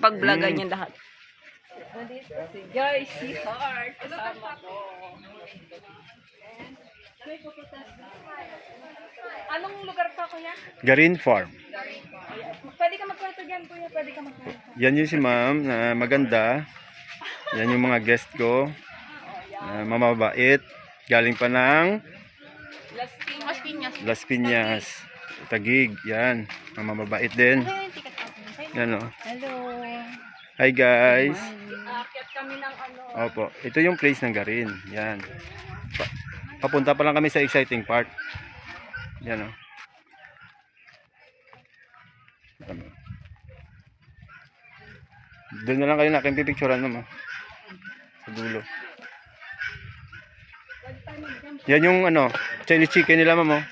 Pag-vlogan niya lahat. Nandito si Joyce, si Heart, kasama ko. Anong lugar ka, kuya? Garin Farm. Pwede ka magkwento dyan, kuya. Pwede ka magkwento. Yan yung si ma'am na maganda. Yan yung mga guest ko. Mamabait. Galing pa ng Las Piñas. Taguig. Yan. Mamabait din. Yan o. Hello. Hi guys. Aakyat kami ng ano. Opo. Ito yung place ng Garin. Yan. Papunta pa lang kami sa exciting part. Yan o. Doon na lang kayo nakin pipicturean naman. Sa dulo. Yan yung ano, Chinese chicken nila, ma'am.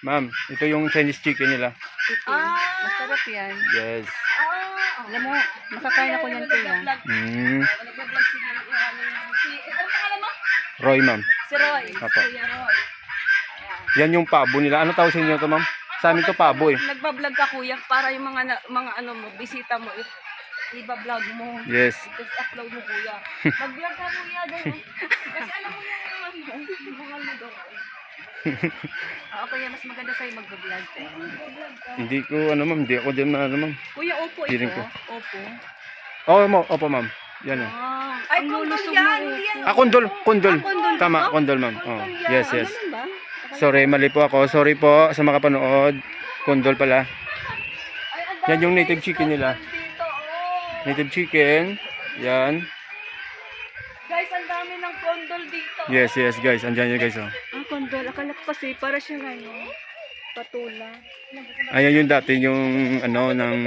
Ma'am, ito yung Chinese chicken nila. Masarap yan. Yes. Alam mo, makakain ako yan, kuya. Nagbablog si ano pangalan mo? Roy, ma'am. Si Roy. Apo. Kuya Roy. Yan yung pabo nila. Ano tawag sa inyo to, ma'am? Sa amin to pabo eh. Nagbablog ka, kuya, para yung mga ano mo, bisita mo, iba-vlog mo. Yes. Tapos upload mo, kuya. Mag-vlog ka, kuya, doon. Kasi alam mo yung mga ludo. Kuya, mas maganda sa'yo mag-vlog. Hindi ko, ano ma'am, hindi ako dyan na, ano ma'am. Kuya, opo Feeling ito. ko. Opo. Opo ma'am. Yan o. Ay, kondol yan. Hindi yan. Kondol. Kondol Tama, ba? kondol ma'am. Oh, yes, yes. Ganun ba? Sorry, mali po ako. Sorry po sa makapanood. Kondol pala. Ay, Yan yung native chicken nila. dito, oh. Native chicken. Yan. Guys, ang dami ng kondol dito. Yes, yes guys. Andyan yun guys. Oh. Kondol. Akala ko kasi para siyang ano, patula. Ayan yung dati yung ano ng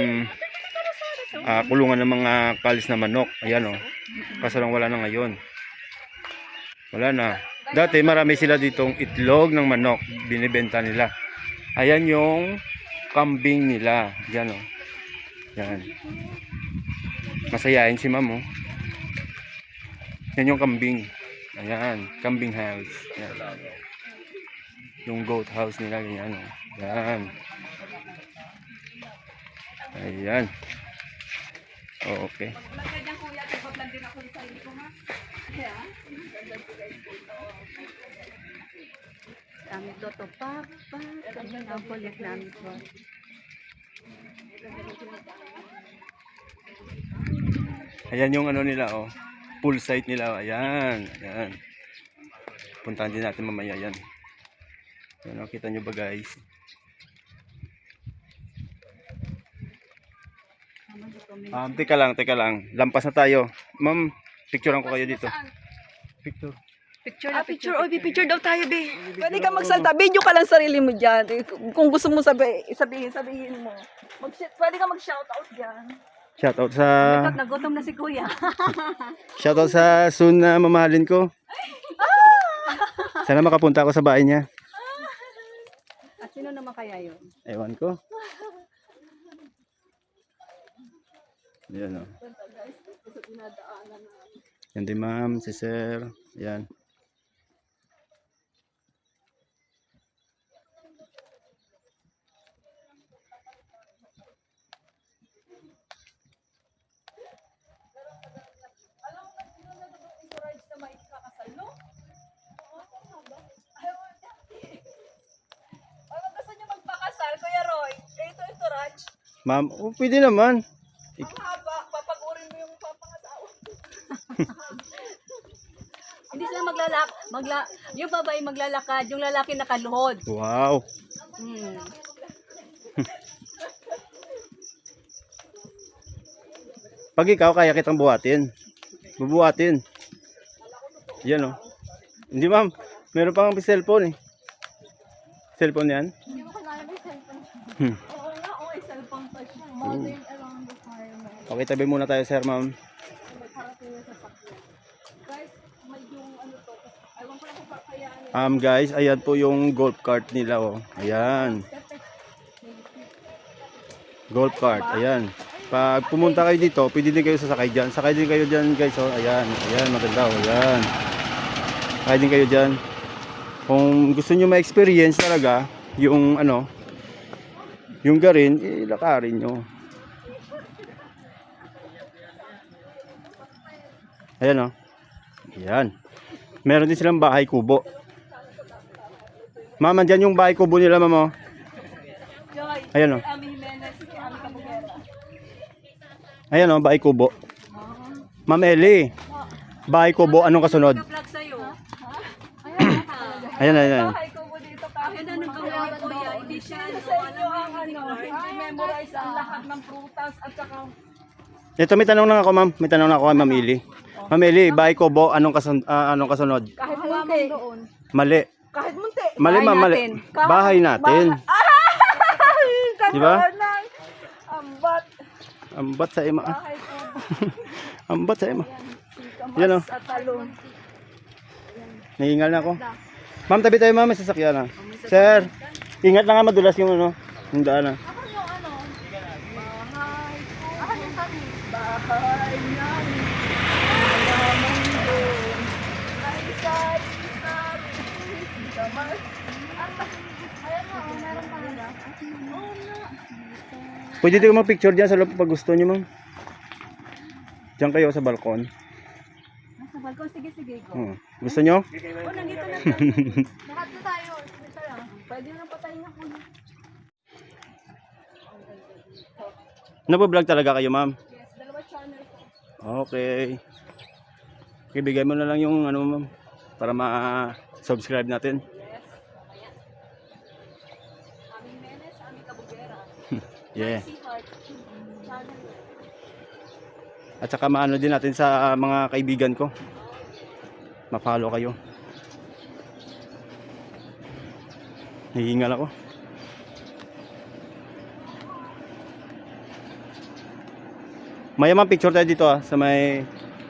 kulungan ng mga kalis na manok. Ayan o. Kaso lang wala na ngayon. Wala na. Dati marami sila ditong itlog ng manok. Binibenta nila. Ayan yung kambing nila. Yan o. Yan. Masayain si ma'am o. Yan yung kambing. Ayan. Kambing house. Yan. Yung goat house nila. Yan o. Yan. Ayan. Oh, okay. Magandang kuya, nagpa-vlog din ako sa sarili ko, ha? Kaya, magandang ko guys dito. Kami to papa. Ang kulit namin po. Ayan yung ano nila, oh. Pool site nila. Ayan. Ayan. Puntahan din natin mamaya yan. Ayan, oh, kita nyo ba guys? Teka lang. Lampas na tayo. Ma'am, picturean ko kayo dito. Picture. Picture. Oy, picture daw tayo, be. Pwede ka magsalta. Video ka lang sarili mo dyan. Kung gusto mo sabihin mo. Pwede ka mag-shoutout dyan. Shoutout sa Nagutom na si kuya. Shoutout sa soon na mamahalin ko. Sana makapunta ako sa bahay niya. At sino naman kaya yun? Ewan ko. Yan o. Yan din ma'am, si sir. Yan. Kuya Roy, ito ranch. Ma'am, pwede naman. Ang haba, papagurin mo yung papangasawa. Hindi sila yung babae maglalakad, yung lalaki nakaluhod. Wow. Pag ikaw, kaya kitang buhatin. Bubuhatin. Yan o. Hindi ma'am, meron pang cellphone eh. Cellphone yan? Hindi mo kailangan may cellphone. Oo nga, ay cellphone pa siya. Modern around the farm. Okay, tabi muna tayo sir ma'am. Guys, may yung ano to. Ewan ko lang kung kakayanin. Guys, ayan po yung golf cart nila oh. Ayan. Golf cart, ayan. Pag pumunta kayo dito, pwede din kayo sasakay dyan. Sakay din kayo dyan guys oh. Ayan, ayan, maganda oh. Ayan. Sakay din kayo dyan. Kung gusto nyo ma-experience talaga yung ano, yung Garin, ilakarin nyo. Ayan oh. Ayan. Meron din silang bahay kubo. Ma'am, andyan yung bahay kubo nila, ma'am oh. Joy. Ayan oh. Ami Jimenez, Ami Cabugera. Ayan oh, bahay kubo. Ma'am Eli, bahay kubo, anong kasunod? Vlog sa'yo. Ayan, ayan. Bahay ko po dito kahit na nagkawin po yan. Hindi siya sa inyo ang hindi memorize ang lahat ng prutas at saka Ito, may tanong lang ako, ma'am. May tanong lang ako kay Ma'am Eli. Ma'am Eli, bahay kubo, anong kasunod? kahit munti. Mali. Kahit munti. Mali, ma'am, mali. Bahay natin. Diba? Ambat. Ambat sa ima. Bahay ko. Ambat sa ima. Kamas Yan, oh. at talon. Nahingal na ako. Ma'am, tabi tayo, ma'am. May sasakyan na. Sir, ingat lang nga madulas yung ano. Yung daan na. Ako yung ano? Bahay ko. Ako yung kami. Bahay namin. Malamang doon. Ay sari-sari. Kamas. Ayan mo, meron pa nila. Oo na. Pwede tayo mag-picture dyan sa loob pag gusto nyo, ma'am. Diyan kayo sa balkon. Nasa balkon, sige, go. Gusto nyo? Oh, nandito na. Lahat na tayo. Dito lang. Pwede na patayin ako. Nabablog talaga kayo, ma'am? Yes, dalawa channel ko. Okay. Okay, bigay mo na lang yung ano, ma'am. Para ma-subscribe natin. Yes, mamaya. Aming Menes, aming Cabugera. Yeah. Si Heart. Channel. At saka maano din natin sa mga kaibigan ko. Ma-follow kayo. Hihingal ako. Maya, ma'am, picture tayo dito sa may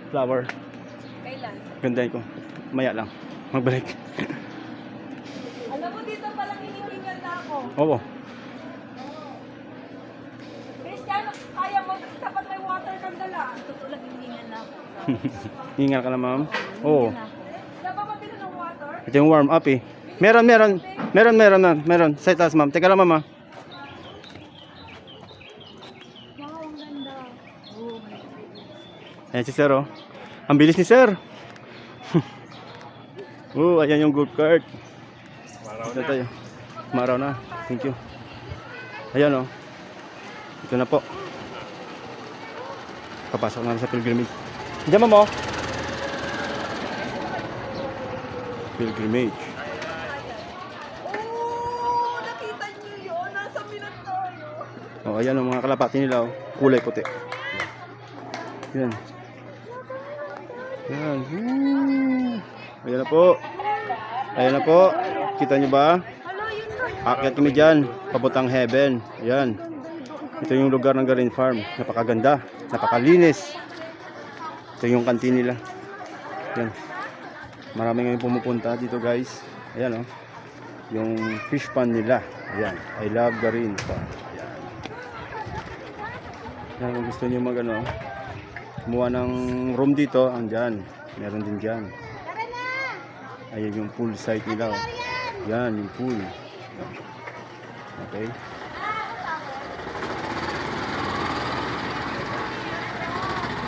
flower. Kailan? Gandahin ko. Maya lang. Magbalik. Alam mo, dito palang hinihingal na ako. Oo. Cristiano, kaya mo, dapat may water kang dala. Totoo lang, hinihingal na ako. Hihingal ka na, ma'am? Oo. Dapat mabili ng water? Ito yung warm up eh. Meron. Meron. Sa itaas, ma'am. Teka lang, ma'am. Wow, ang ganda. Oh my goodness. Ayan si sir, oh. Ang bilis ni sir. Ayan yung good card. Ito tayo. Maraw na. Thank you. Ayan, oh. Ito na po. Papasok na sa pilgrimage. Diyan, ma'am, oh. Pilgrimage. Oh, nakita niyo yun? Nasa minute tayo. Oh, ayan ang mga kalapati nila, oh. Kulay puti. Yan. Yan. Ayan na po. Ayan na po. Kita nyo ba? Akyat kami dyan. Pabutang heaven. Ayan. Ito yung lugar ng Garin Farm. Napakaganda. Napakalinis. Ito yung kantin nila. Yan. Marami ngayon pumupunta dito, guys. Ayan, oh. Yung fish pan nila. Ayan. I love Garin Farm. Ayan. Yan, kung gusto nyo mag ano, kumuha ng room dito, andyan. Meron din dyan. Ayan yung pool site nila, oh. Yan, yung pool. Okay.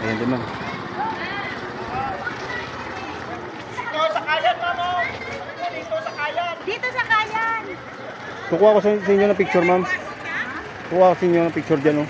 Ayan din, ma'am. Dito sa kayan. Kukuha ko sa inyo ng picture, ma'am. Kukuha ko sa inyo ng picture dyan, oh.